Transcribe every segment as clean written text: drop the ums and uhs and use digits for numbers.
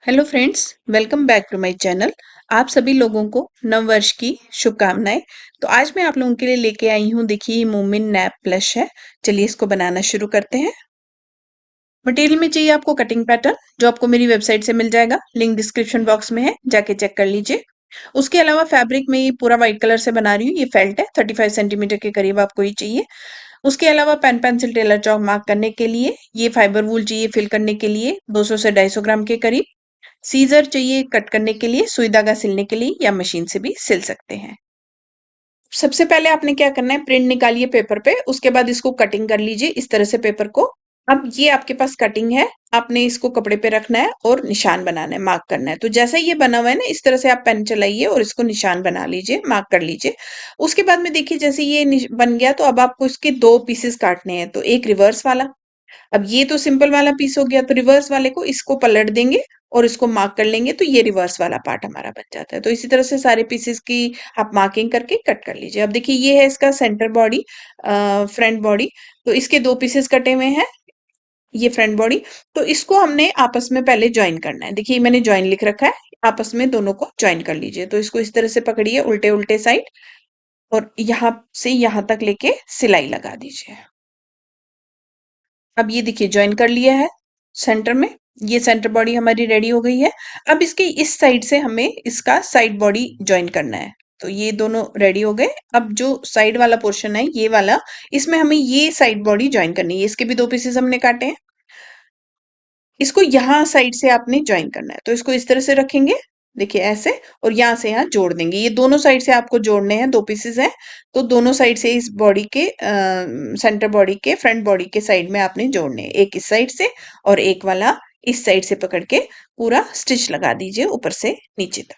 Hello friends, welcome back to my channel. आप सभी लोगों को नव वर्ष की शुभकामनाएं। तो आज मैं आप लोगों के लिए लेके आई हूँ, देखिए मोमिन नैप प्लस है। चलिए इसको बनाना शुरू करते हैं। मटेरियल में चाहिए आपको कटिंग पैटर्न, जो आपको मेरी वेबसाइट से मिल जाएगा, लिंक डिस्क्रिप्शन बॉक्स में है, जाके चेक कर लीजिए। उसके अलावा फैब्रिक में ये पूरा व्हाइट कलर से बना रही हूँ, ये फेल्ट है, 35 सेंटीमीटर के करीब आपको ये चाहिए। उसके अलावा पेन पेंसिल टेलर चौक मार्क करने के लिए, ये फाइबर वूल चाहिए फिल करने के लिए 200 से 250 ग्राम के करीब। सीजर चाहिए कट करने के लिए, सुई धागा सिलने के लिए, या मशीन से भी सिल सकते हैं। सबसे पहले आपने क्या करना है, प्रिंट निकालिए पेपर पे, उसके बाद इसको कटिंग कर लीजिए इस तरह से पेपर को। अब ये आपके पास कटिंग है, आपने इसको कपड़े पे रखना है और निशान बनाना है, मार्क करना है। तो जैसा ये बना हुआ है ना, इस तरह से आप पेन चलाइए और इसको निशान बना लीजिए, मार्क कर लीजिए। उसके बाद में देखिए, जैसे ये बन गया, तो अब आपको इसके दो पीसेस काटने हैं। तो एक रिवर्स वाला, अब ये तो सिंपल वाला पीस हो गया, तो रिवर्स वाले को इसको पलट देंगे और इसको मार्क कर लेंगे, तो ये रिवर्स वाला पार्ट हमारा बन जाता है। तो इसी तरह से सारे पीसेस की आप मार्किंग करके कट कर लीजिए। अब देखिए, ये है इसका सेंटर बॉडी, फ्रंट बॉडी। तो इसके दो पीसेस कटे हुए हैं, ये फ्रंट बॉडी। तो इसको हमने आपस में पहले ज्वाइन करना है। देखिए मैंने ज्वाइन लिख रखा है, आपस में दोनों को ज्वाइन कर लीजिए। तो इसको इस तरह से पकड़िए उल्टे उल्टे साइड, और यहां से यहां तक लेके सिलाई लगा दीजिए। अब ये देखिए ज्वाइन कर लिया है सेंटर में, ये सेंटर बॉडी हमारी रेडी हो गई है। अब इसके इस साइड से हमें इसका साइड बॉडी ज्वाइन करना है। तो ये दोनों रेडी हो गए। अब जो साइड वाला पोर्शन है ये वाला, इसमें हमें ये साइड बॉडी ज्वाइन करनी है। इसके भी दो पीसेस हमने काटे हैं, इसको यहाँ साइड से आपने ज्वाइन करना है। तो इसको इस तरह से रखेंगे, देखिए ऐसे, और यहाँ से यहाँ जोड़ देंगे। ये दोनों साइड से आपको जोड़ने हैं, दो पीसेस हैं। तो दोनों साइड से इस बॉडी के सेंटर बॉडी के फ्रंट बॉडी के साइड में आपने जोड़ने हैं, एक इस साइड से और एक वाला इस साइड से पकड़ के पूरा स्टिच लगा दीजिए ऊपर से नीचे तक।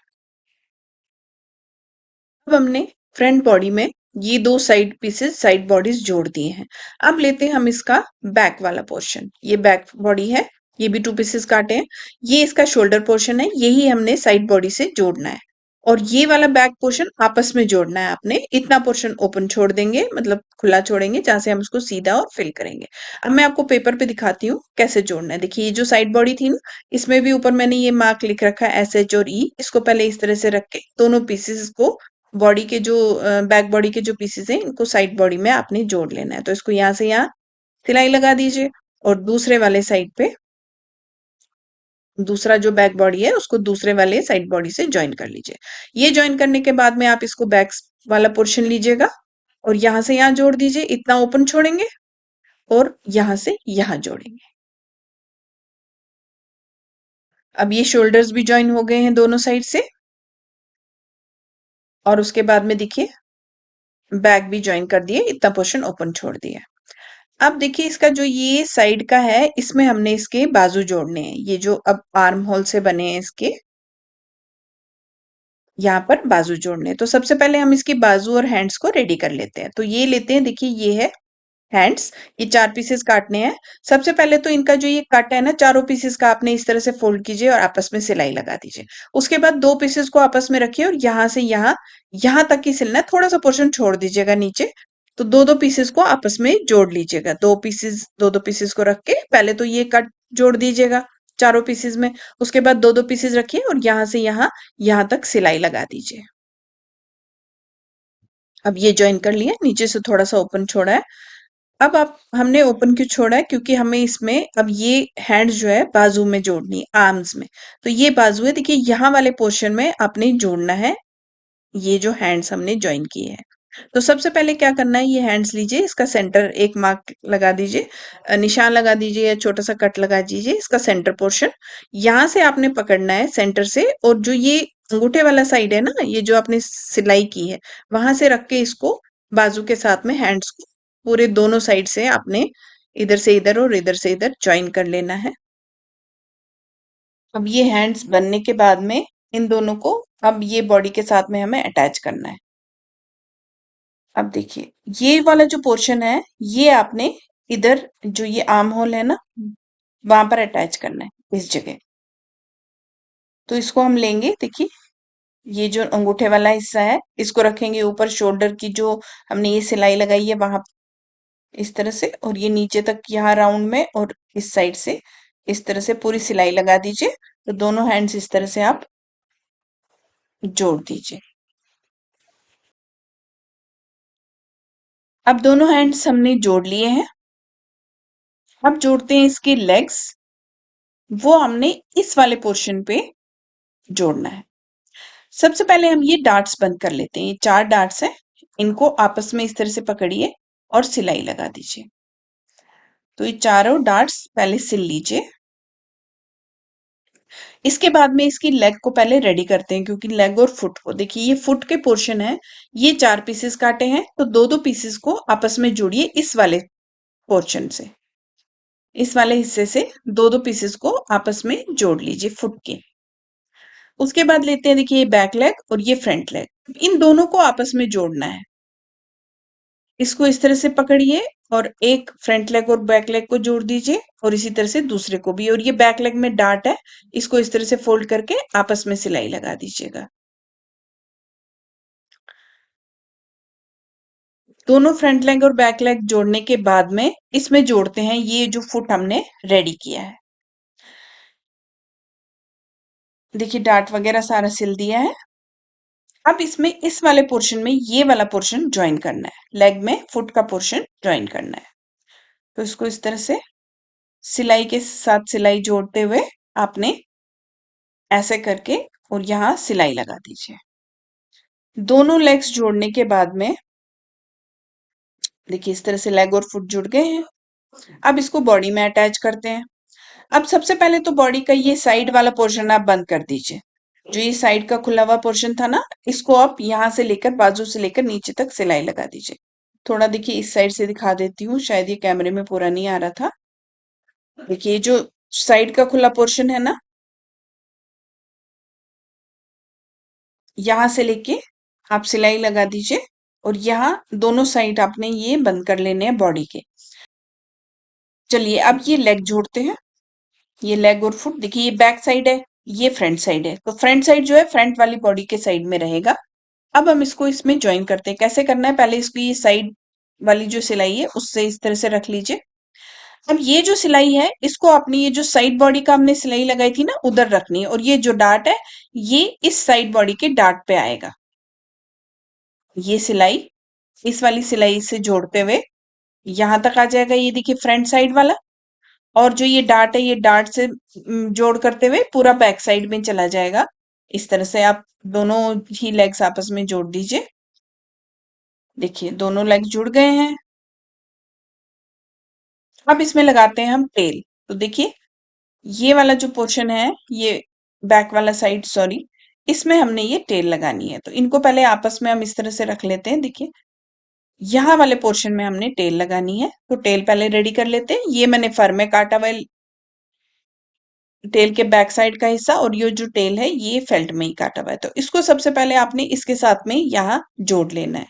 अब हमने फ्रंट बॉडी में ये दो साइड पीसेस साइड बॉडीज जोड़ दिए हैं। अब लेते हैं हम इसका बैक वाला पोर्शन, ये बैक बॉडी है, ये भी टू पीसेस काटे हैं। ये इसका शोल्डर पोर्शन है, यही हमने साइड बॉडी से जोड़ना है। और ये वाला बैक पोर्शन आपस में जोड़ना है आपने। इतना पोर्शन ओपन छोड़ देंगे, मतलब खुला छोड़ेंगे, जहां से हम उसको सीधा और फिल करेंगे। अब मैं आपको पेपर पे दिखाती हूँ कैसे जोड़ना है। देखिए ये जो साइड बॉडी थी ना, इसमें भी ऊपर मैंने ये मार्क लिख रखा है SH और E। इसको पहले इस तरह से रख के दोनों पीसेस को, बॉडी के जो बैक बॉडी के जो पीसेस हैं, इनको साइड बॉडी में आपने जोड़ लेना है। तो इसको यहाँ से यहाँ सिलाई लगा दीजिए, और दूसरे वाले साइड पे दूसरा जो बैक बॉडी है उसको दूसरे वाले साइड बॉडी से ज्वाइन कर लीजिए। ये ज्वाइन करने के बाद में आप इसको बैक वाला पोर्शन लीजिएगा और यहाँ से यहाँ जोड़ दीजिए, इतना ओपन छोड़ेंगे और यहाँ से यहाँ जोड़ेंगे। अब ये शोल्डर्स भी ज्वाइन हो गए हैं दोनों साइड से, और उसके बाद में देखिए बैक भी ज्वाइन कर दिए, इतना पोर्शन ओपन छोड़ दिया। अब देखिए इसका जो ये साइड का है, इसमें हमने इसके बाजू जोड़ने हैं। ये जो अब आर्म होल से बने हैं इसके, यहाँ पर बाजू जोड़ने हैं। तो सबसे पहले हम इसकी बाजू और हैंड्स को रेडी कर लेते हैं। तो ये लेते हैं, देखिए ये है हैंड्स, ये चार पीसेस काटने हैं। सबसे पहले तो इनका जो ये कट है ना, चारों पीसेस का आपने इस तरह से फोल्ड कीजिए और आपस में सिलाई लगा दीजिए। उसके बाद दो पीसेस को आपस में रखिए और यहाँ से यहाँ, यहाँ तक ही सिलना है, थोड़ा सा पोर्शन छोड़ दीजिएगा नीचे। तो दो दो पीसेस को आपस में जोड़ लीजिएगा। दो दो पीसेस को रख के पहले तो ये कट जोड़ दीजिएगा चारों पीसेस में। उसके बाद दो दो पीसेस रखिए और यहाँ से यहाँ, यहाँ तक सिलाई लगा दीजिए। अब ये ज्वाइन कर लिया, नीचे से थोड़ा सा ओपन छोड़ा है। अब आप, हमने ओपन क्यों छोड़ा है, क्योंकि हमें इसमें अब ये हैंड्स जो है बाजू में जोड़नी है, आर्म्स में। तो ये बाजू है, देखिए यहाँ वाले पोर्शन में आपने जोड़ना है ये जो हैंड्स हमने ज्वाइन किए हैं। तो सबसे पहले क्या करना है, ये हैंड्स लीजिए, इसका सेंटर एक मार्क लगा दीजिए, निशान लगा दीजिए या छोटा सा कट लगा दीजिए। इसका सेंटर पोर्शन यहाँ से आपने पकड़ना है सेंटर से, और जो ये अंगूठे वाला साइड है ना, ये जो आपने सिलाई की है, वहां से रख के इसको बाजू के साथ में हैंड्स को पूरे दोनों साइड से आपने इधर से इधर और इधर से इधर ज्वाइन कर लेना है। अब ये हैंड्स बनने के बाद में इन दोनों को अब ये बॉडी के साथ में हमें अटैच करना है। अब देखिए ये वाला जो पोर्शन है, ये आपने इधर जो ये आर्म होल है ना, वहां पर अटैच करना है इस जगह। तो इसको हम लेंगे, देखिए ये जो अंगूठे वाला हिस्सा है, इसको रखेंगे ऊपर शोल्डर की जो हमने ये सिलाई लगाई है वहां, इस तरह से, और ये नीचे तक यहाँ राउंड में, और इस साइड से इस तरह से पूरी सिलाई लगा दीजिए। तो दोनों हैंड्स इस तरह से आप जोड़ दीजिए। अब दोनों हैंड्स हमने जोड़ लिए हैं। अब जोड़ते हैं इसके लेग्स। वो हमने इस वाले पोर्शन पे जोड़ना है। सबसे पहले हम ये डार्ट्स बंद कर लेते हैं। ये 4 डार्ट्स हैं, इनको आपस में इस तरह से पकड़िए और सिलाई लगा दीजिए। तो ये चारों डार्ट्स पहले सिल लीजिए। इसके बाद में इसकी लेग को पहले रेडी करते हैं, क्योंकि लेग और फुट को देखिए, ये फुट के पोर्शन है, ये 4 पीसेस काटे हैं, तो दो दो पीसेस को आपस में जोड़िए इस वाले पोर्शन से। इस वाले हिस्से से दो दो पीसेस को आपस में जोड़ लीजिए फुट के। उसके बाद लेते हैं, देखिए, ये बैक लेग और ये फ्रंट लेग, इन दोनों को आपस में जोड़ना है। इसको इस तरह से पकड़िए और एक फ्रंट लेग और बैक लेग को जोड़ दीजिए, और इसी तरह से दूसरे को भी। और ये बैक लेग में डार्ट है, इसको इस तरह से फोल्ड करके आपस में सिलाई लगा दीजिएगा। दोनों फ्रंट लेग और बैक लेग जोड़ने के बाद में इसमें जोड़ते हैं ये जो फुट हमने रेडी किया है। देखिए, डार्ट वगैरह सारा सिल दिया है। अब इसमें इस वाले पोर्शन में ये वाला पोर्शन ज्वाइन करना है, लेग में फुट का पोर्शन ज्वाइन करना है। तो इसको इस तरह से सिलाई के साथ सिलाई जोड़ते हुए आपने ऐसे करके और यहाँ सिलाई लगा दीजिए। दोनों लेग्स जोड़ने के बाद में देखिए, इस तरह से लेग और फुट जुड़ गए हैं। अब इसको बॉडी में अटैच करते हैं। अब सबसे पहले तो बॉडी का ये साइड वाला पोर्शन आप बंद कर दीजिए। जो ये साइड का खुला हुआ पोर्शन था ना, इसको आप यहाँ से लेकर, बाजू से लेकर नीचे तक सिलाई लगा दीजिए। थोड़ा देखिए इस साइड से दिखा देती हूँ, शायद ये कैमरे में पूरा नहीं आ रहा था। देखिए, जो साइड का खुला पोर्शन है ना, यहाँ से लेके आप सिलाई लगा दीजिए, और यहाँ दोनों साइड आपने ये बंद कर लेने हैं बॉडी के। चलिए, अब ये लेग जोड़ते हैं। ये लेग और फुट, देखिए, ये बैक साइड है, ये फ्रंट साइड है, तो फ्रंट साइड जो है फ्रंट वाली बॉडी के साइड में रहेगा। अब हम इसको इसमें ज्वाइन करते हैं। कैसे करना है, पहले इसकी ये साइड वाली जो सिलाई है उससे इस तरह से रख लीजिए। अब ये जो सिलाई है, इसको अपनी ये जो साइड बॉडी का हमने सिलाई लगाई थी ना, उधर रखनी है, और ये जो डार्ट है ये इस साइड बॉडी के डार्ट पे आएगा। ये सिलाई इस वाली सिलाई से जोड़ते हुए यहां तक आ जाएगा, ये देखिए फ्रंट साइड वाला। और जो ये डार्ट है, ये डार्ट से जोड़ करते हुए पूरा बैक साइड में चला जाएगा। इस तरह से आप दोनों ही लेग्स आपस में जोड़ दीजिए। देखिए, दोनों लेग जुड़ गए हैं। अब इसमें लगाते हैं हम टेल। तो देखिए, ये वाला जो पोर्शन है, ये बैक वाला साइड, सॉरी, इसमें हमने ये टेल लगानी है। तो इनको पहले आपस में हम इस तरह से रख लेते हैं। देखिए, यहाँ वाले पोर्शन में हमने टेल लगानी है, तो टेल पहले रेडी कर लेते हैं। ये मैंने फर में काटा हुआ टेल के बैक साइड का हिस्सा, और ये जो टेल है ये फेल्ट में ही काटा हुआ है। तो इसको सबसे पहले आपने इसके साथ में यहाँ जोड़ लेना है।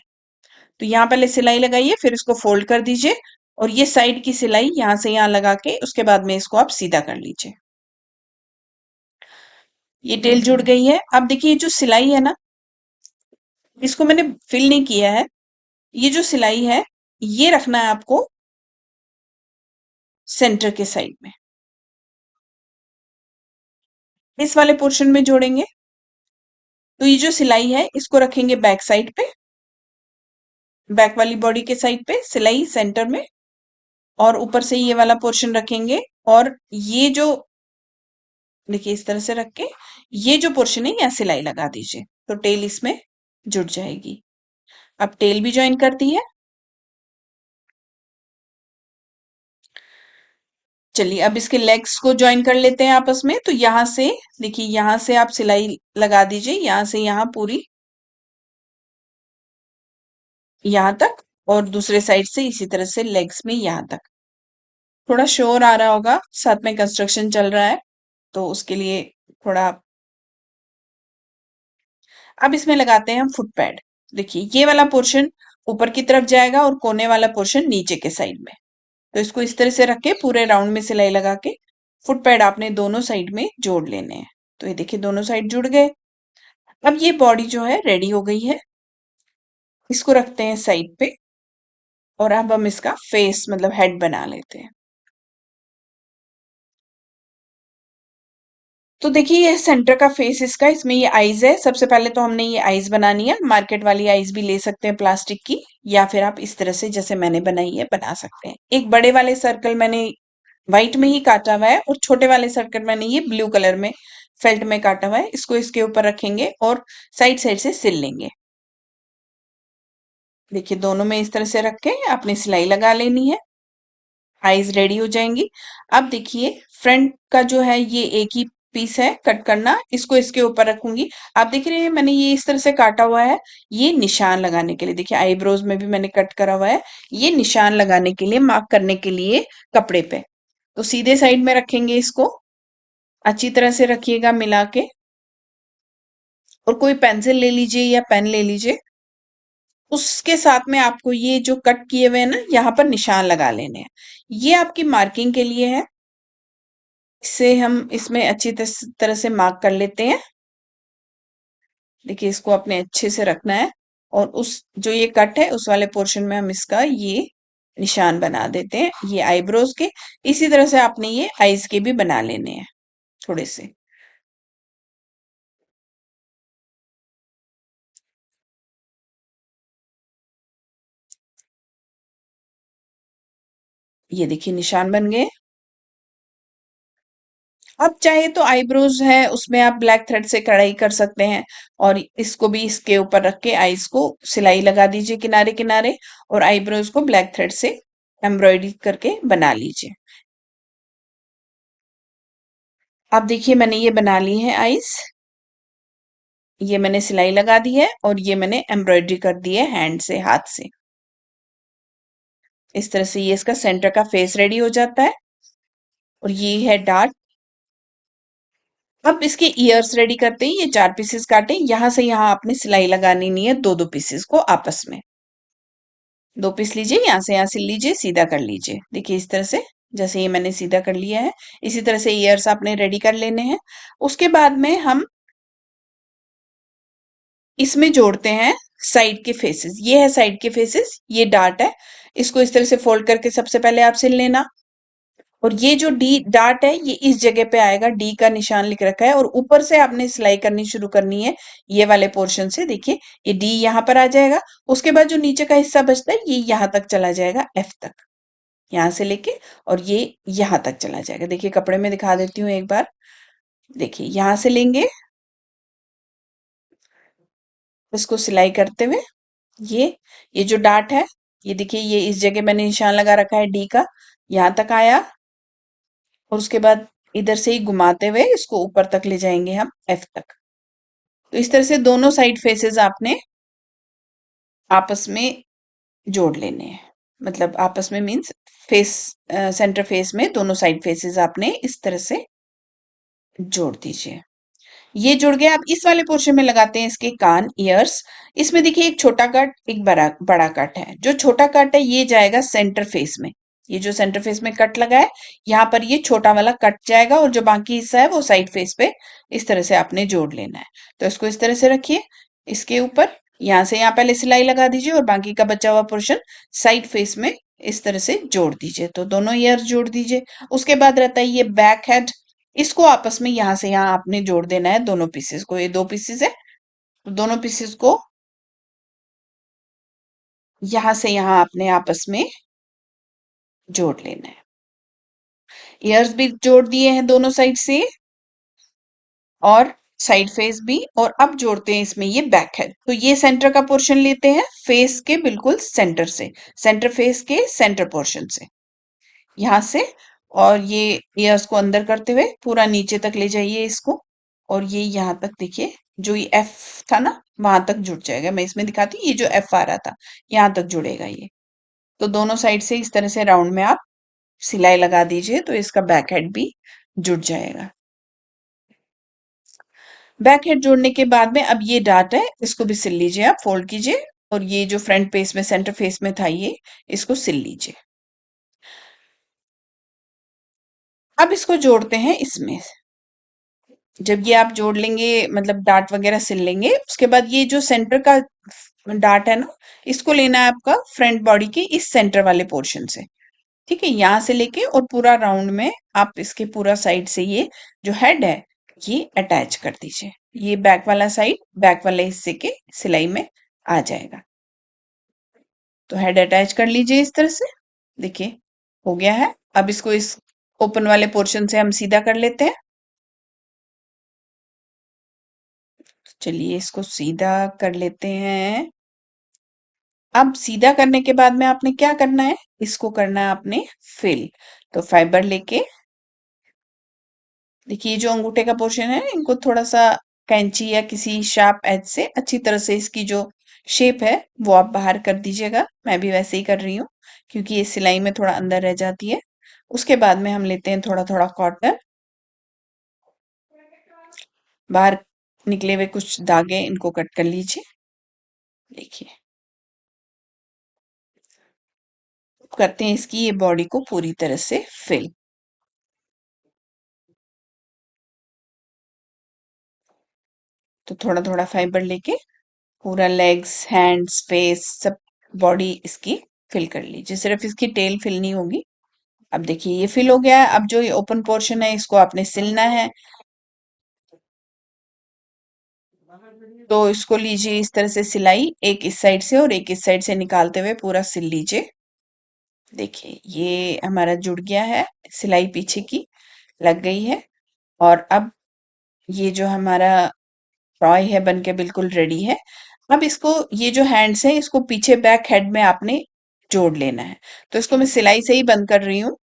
तो यहाँ पहले सिलाई लगाइए, फिर इसको फोल्ड कर दीजिए, और ये साइड की सिलाई यहाँ से यहाँ लगा के उसके बाद में इसको आप सीधा कर लीजिए। ये टेल जुड़ गई है। अब देखिए, ये जो सिलाई है ना, इसको मैंने फिल नहीं किया है। ये जो सिलाई है, ये रखना है आपको सेंटर के साइड में। इस वाले पोर्शन में जोड़ेंगे। तो ये जो सिलाई है, इसको रखेंगे बैक साइड पे, बैक वाली बॉडी के साइड पे सिलाई सेंटर में, और ऊपर से ये वाला पोर्शन रखेंगे। और ये जो देखिए, इस तरह से रख के ये जो पोर्शन है यहाँ सिलाई लगा दीजिए, तो टेल इसमें जुड़ जाएगी। अब टेल भी ज्वाइन कर दी है। चलिए, अब इसके लेग्स को ज्वाइन कर लेते हैं आपस में। तो यहाँ से देखिए, यहाँ से आप सिलाई लगा दीजिए, यहाँ से यहाँ पूरी यहाँ तक, और दूसरे साइड से इसी तरह से लेग्स में यहाँ तक। थोड़ा शोर आ रहा होगा, साथ में कंस्ट्रक्शन चल रहा है, तो उसके लिए थोड़ा। अब इसमें लगाते हैं हम फुट पैड। देखिए, ये वाला पोर्शन ऊपर की तरफ जाएगा और कोने वाला पोर्शन नीचे के साइड में। तो इसको इस तरह से रख के पूरे राउंड में सिलाई लगा के फुट पैड आपने दोनों साइड में जोड़ लेने हैं। तो ये देखिए, दोनों साइड जुड़ गए। अब ये बॉडी जो है रेडी हो गई है। इसको रखते हैं साइड पे, और अब हम इसका फेस मतलब हेड बना लेते हैं। तो देखिए ये सेंटर का फेस इसका, इसमें ये आईज है। सबसे पहले तो हमने ये आईज बनानी है। मार्केट वाली आईज भी ले सकते हैं प्लास्टिक की, या फिर आप इस तरह से जैसे मैंने बनाई है बना सकते हैं। एक बड़े वाले सर्कल मैंने व्हाइट में ही काटा हुआ है और छोटे वाले सर्कल मैंने ये ब्लू कलर में फेल्ट में काटा हुआ है। इसको इसके ऊपर रखेंगे और साइड साइड से सिल लेंगे। देखिए दोनों में इस तरह से रख के अपनी सिलाई लगा लेनी है। आईज रेडी हो जाएंगी। अब देखिए फ्रंट का जो है ये एक ही पीस है कट करना, इसको इसके ऊपर रखूंगी। आप देख रहे हैं मैंने ये इस तरह से काटा हुआ है, ये निशान लगाने के लिए। देखिए आईब्रोज में भी मैंने कट करा हुआ है, ये निशान लगाने के लिए, मार्क करने के लिए कपड़े पे। तो सीधे साइड में रखेंगे इसको, अच्छी तरह से रखिएगा मिला के। और कोई पेंसिल ले लीजिए या पेन ले लीजिए, उसके साथ में आपको ये जो कट किए हुए हैं ना, यहाँ पर निशान लगा लेने हैं। ये आपकी मार्किंग के लिए है। इससे हम इसमें अच्छी तरह से मार्क कर लेते हैं। देखिए इसको अपने अच्छे से रखना है और उस जो ये कट है उस वाले पोर्शन में हम इसका ये निशान बना देते हैं, ये आईब्रोज के। इसी तरह से आपने ये आईज के भी बना लेने हैं थोड़े से। ये देखिए निशान बन गए। अब चाहे तो आईब्रोज है उसमें आप ब्लैक थ्रेड से कढ़ाई कर सकते हैं, और इसको भी इसके ऊपर रख के आईज को सिलाई लगा दीजिए किनारे किनारे, और आईब्रोज को ब्लैक थ्रेड से एम्ब्रॉयडरी करके बना लीजिए। अब देखिए मैंने ये बना ली है आईज, ये मैंने सिलाई लगा दी है और ये मैंने एम्ब्रॉयडरी कर दी है हैंड से, हाथ से। इस तरह से ये इसका सेंटर का फेस रेडी हो जाता है। और ये है डार्ट। अब इसके ईयर्स रेडी करते हैं। ये 4 पीसेस काटे, यहां से यहां आपने सिलाई लगानी नहीं है, दो दो पीसेस को आपस में। 2 पीस लीजिए, यहां से यहां सिल लीजिए, सीधा कर लीजिए। देखिए इस तरह से, जैसे ये मैंने सीधा कर लिया है, इसी तरह से ईयर्स आपने रेडी कर लेने हैं। उसके बाद में हम इसमें जोड़ते हैं साइड के फेसेस। ये है साइड के फेसेस, ये डार्ट है। इसको इस तरह से फोल्ड करके सबसे पहले आप सिल लेना। और ये जो डी डार्ट है ये इस जगह पे आएगा, डी का निशान लिख रखा है, और ऊपर से आपने सिलाई करनी शुरू करनी है ये वाले पोर्शन से। देखिए ये डी यहाँ पर आ जाएगा। उसके बाद जो नीचे का हिस्सा बचता है ये यहाँ तक चला जाएगा, एफ तक, यहाँ से लेके और ये यहाँ तक चला जाएगा। देखिए कपड़े में दिखा देती हूँ एक बार। देखिए यहाँ से लेंगे, इसको सिलाई करते हुए ये जो डार्ट है, ये देखिए ये इस जगह मैंने निशान लगा रखा है डी का, यहाँ तक आया। और उसके बाद इधर से ही घुमाते हुए इसको ऊपर तक ले जाएंगे हम, एफ तक। तो इस तरह से दोनों साइड फेसेस आपने आपस में जोड़ लेने हैं। मतलब आपस में मीन्स फेस, सेंटर फेस में दोनों साइड फेसेस आपने इस तरह से जोड़ दीजिए। ये जुड़ गया। अब इस वाले पोर्शन में लगाते हैं इसके कान, ईयर्स। इसमें देखिए एक छोटा कट, एक बड़ा बड़ा कट है। जो छोटा कट है ये जाएगा सेंटर फेस में। ये जो सेंटर फेस में कट लगा है, यहाँ पर ये छोटा वाला कट जाएगा, और जो बाकी हिस्सा है वो साइड फेस पे इस तरह से आपने जोड़ लेना है। तो इसको इस तरह से रखिए, इसके ऊपर यहाँ से यहाँ पहले सिलाई लगा दीजिए और बाकी का बचा हुआ पोर्शन साइड फेस में इस तरह से जोड़ दीजिए। तो दोनों ईयर्स जोड़ दीजिए। उसके बाद रहता है ये बैक हेड। इसको आपस में यहाँ से यहाँ आपने जोड़ देना है दोनों पीसेस को। ये 2 पीसेस है, तो दोनों पीसेस को यहाँ से यहाँ आपने आपस में जोड़ लेना है। ईयर्स भी जोड़ दिए हैं दोनों साइड से, और साइड फेस भी। और अब जोड़ते हैं इसमें ये बैक हेड। तो ये सेंटर का पोर्शन लेते हैं, फेस के बिल्कुल सेंटर से, सेंटर फेस के सेंटर पोर्शन से, यहाँ से। और ये ईयर्स को अंदर करते हुए पूरा नीचे तक ले जाइए इसको, और ये यहाँ तक देखिए, जो ये एफ था ना वहां तक जुड़ जाएगा। मैं इसमें दिखाती हूँ, ये जो एफ आ रहा था यहाँ तक जुड़ेगा ये। तो दोनों साइड से इस तरह से राउंड में आप सिलाई लगा दीजिए, तो इसका बैक हेड भी जुड़ जाएगा। बैक हेड जोड़ने के बाद में अब ये डार्ट है, इसको भी सिल लीजिए, आप फोल्ड कीजिए। और ये जो फ्रंट फेस में, सेंटर फेस में था ये, इसको सिल लीजिए। अब इसको जोड़ते हैं इसमें। जब ये आप जोड़ लेंगे, मतलब डार्ट वगैरह सिल लेंगे, उसके बाद ये जो सेंटर का डार्ट है ना, इसको लेना है आपका फ्रंट बॉडी के इस सेंटर वाले पोर्शन से। ठीक है, यहाँ से लेके और पूरा राउंड में आप इसके पूरा साइड से ये जो हेड है ये अटैच कर दीजिए। ये बैक वाला साइड बैक वाले हिस्से के सिलाई में आ जाएगा। तो हेड अटैच कर लीजिए इस तरह से। देखिए हो गया है। अब इसको इस ओपन वाले पोर्शन से हम सीधा कर लेते हैं। चलिए इसको सीधा कर लेते हैं। अब सीधा करने के बाद में आपने क्या करना है, इसको करना है आपने फिल। तो फाइबर लेके देखिए जो अंगूठे का पोर्शन है इनको थोड़ा सा कैंची या किसी शार्प एज से अच्छी तरह से इसकी जो शेप है वो आप बाहर कर दीजिएगा। मैं भी वैसे ही कर रही हूँ क्योंकि ये सिलाई में थोड़ा अंदर रह जाती है। उसके बाद में हम लेते हैं थोड़ा थोड़ा कॉटन। बाहर निकले हुए कुछ धागे इनको कट कर लीजिए। देखिए करते हैं इसकी ये बॉडी को पूरी तरह से फिल। तो थोड़ा थोड़ा फाइबर लेके पूरा लेग्स हैंड्स फेस सब बॉडी इसकी फिल कर लीजिए। सिर्फ इसकी टेल फिल नहीं होगी। अब देखिए ये फिल हो गया है। अब जो ये ओपन पोर्शन है इसको आपने सिलना है। तो इसको लीजिए इस तरह से सिलाई, एक इस साइड से और एक इस साइड से निकालते हुए पूरा सिल लीजिए। देखिए ये हमारा जुड़ गया है, सिलाई पीछे की लग गई है। और अब ये जो हमारा टॉय है बनके बिल्कुल रेडी है। अब इसको ये जो हैंड्स हैं इसको पीछे बैक हेड में आपने जोड़ लेना है। तो इसको मैं सिलाई से ही बंद कर रही हूँ।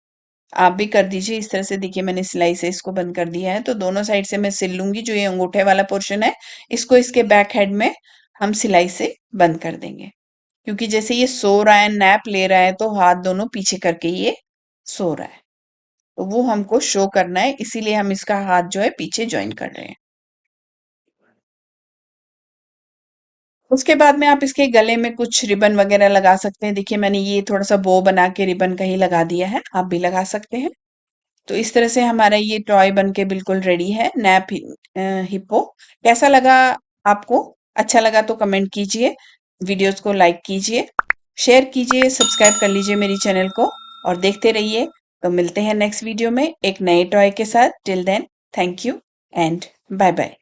आप भी कर दीजिए इस तरह से। देखिए मैंने सिलाई से इसको बंद कर दिया है। तो दोनों साइड से मैं सिल लूंगी। जो ये अंगूठे वाला पोर्शन है इसको इसके बैक हेड में हम सिलाई से बंद कर देंगे। क्योंकि जैसे ये सो रहा है, नैप ले रहा है, तो हाथ दोनों पीछे करके ये सो रहा है। तो वो हमको शो करना है, इसीलिए हम इसका हाथ जो है पीछे ज्वाइन कर रहे हैं। उसके बाद में आप इसके गले में कुछ रिबन वगैरह लगा सकते हैं। देखिए मैंने ये थोड़ा सा बो बना के रिबन कहीं लगा दिया है, आप भी लगा सकते हैं। तो इस तरह से हमारा ये टॉय बन के बिल्कुल रेडी है, नैप हिप्पो। कैसा लगा आपको? अच्छा लगा तो कमेंट कीजिए, वीडियोस को लाइक कीजिए, शेयर कीजिए, सब्सक्राइब कर लीजिए मेरी चैनल को और देखते रहिए। तो मिलते हैं नेक्स्ट वीडियो में एक नए टॉय के साथ। Till then thank you and bye bye.